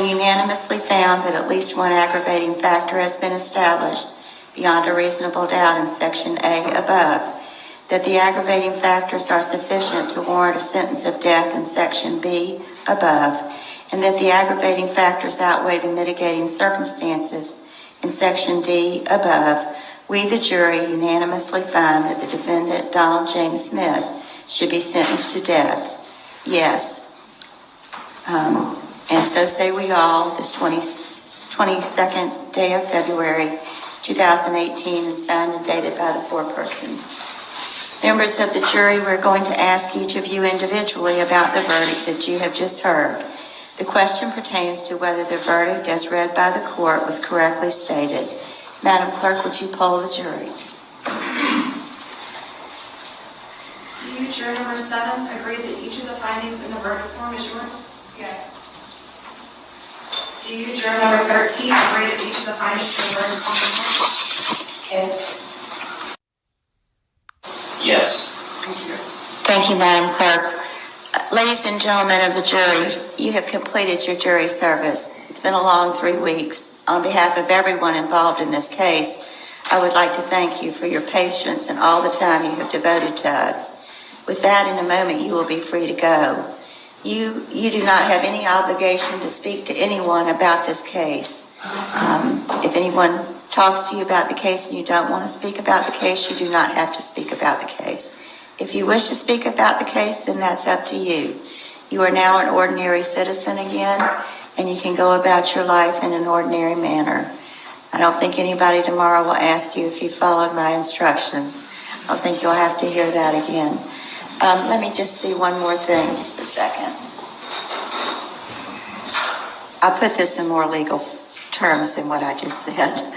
Unanimously found that at least one aggravating factor has been established beyond a reasonable doubt in Section A above, that the aggravating factors are sufficient to warrant a sentence of death in Section B above, and that the aggravating factors outweigh the mitigating circumstances in Section D above, we, the jury, unanimously find that the defendant, Donald James Smith, should be sentenced to death. Yes. And so say we all, this 22nd day of February, 2018, and signed and dated by the foreperson. Members of the jury, we're going to ask each of you individually about the verdict that you have just heard. The question pertains to whether the verdict as read by the court was correctly stated. Madam Clerk, would you poll the jury? Do you, juror number 7, agree that each of the findings in the verdict form is yours? Yes. Do you, juror number 13, agree that each of the findings in the verdict form is yours? Yes. Yes. Thank you. Thank you, Madam Clerk. Ladies and gentlemen of the jury, you have completed your jury service. It's been a long 3 weeks. On behalf of everyone involved in this case, I would like to thank you for your patience and all the time you have devoted to us. With that, in a moment, you will be free to go. You do not have any obligation to speak to anyone about this case. If anyone talks to you about the case and you don't want to speak about the case, you do not have to speak about the case. If you wish to speak about the case, then that's up to you. You are now an ordinary citizen again, and you can go about your life in an ordinary manner. I don't think anybody tomorrow will ask you if you followed my instructions. I don't think you'll have to hear that again. Let me just see one more thing, just a second. I'll put this in more legal terms than what I just said.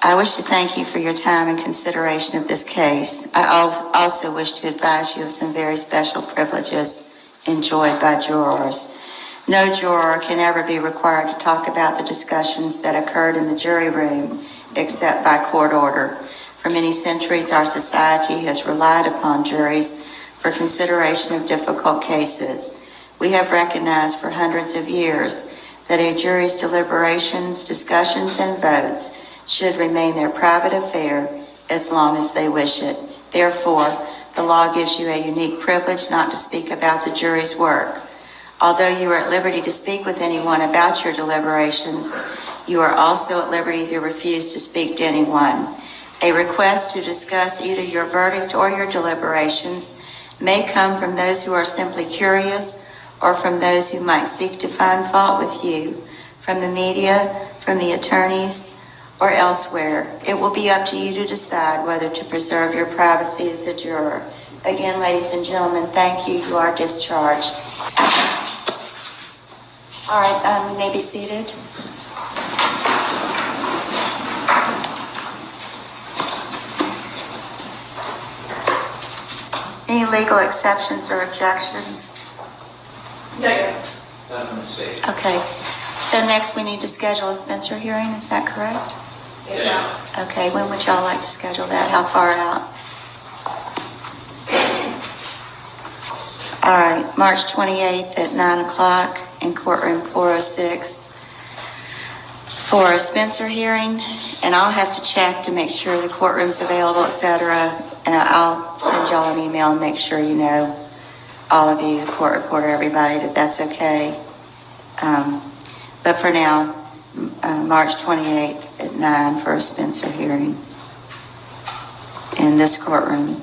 I wish to thank you for your time and consideration of this case. I also wish to advise you of some very special privileges enjoyed by jurors. No juror can ever be required to talk about the discussions that occurred in the jury room except by court order. For many centuries, our society has relied upon juries for consideration of difficult cases. We have recognized for hundreds of years that a jury's deliberations, discussions, and votes should remain their private affair as long as they wish it. Therefore, the law gives you a unique privilege not to speak about the jury's work. Although you are at liberty to speak with anyone about your deliberations, you are also at liberty to refuse to speak to anyone. A request to discuss either your verdict or your deliberations may come from those who are simply curious or from those who might seek to find fault with you, from the media, from the attorneys, or elsewhere. It will be up to you to decide whether to preserve your privacy as a juror. Again, ladies and gentlemen, thank you. You are discharged. All right, you may be seated. Any legal exceptions or objections? Yeah. Nothing to say. Okay, so next we need to schedule a Spencer hearing, is that correct? Yeah. Okay, when would y'all like to schedule that? How far out? All right, March 28th at 9 o'clock in courtroom 406 for a Spencer hearing, and I'll have to check to make sure the courtroom's available, etc. I'll send y'all an email and make sure you know, all of you, the court reporter, everybody, that that's okay. But for now, March 28th at 9 for a Spencer hearing in this courtroom.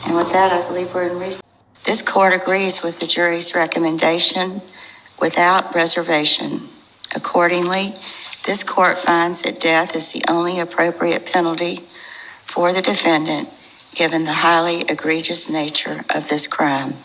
And with that, I believe we're in recess. This court agrees with the jury's recommendation without reservation. Accordingly, this court finds that death is the only appropriate penalty for the defendant, given the highly egregious nature of this crime.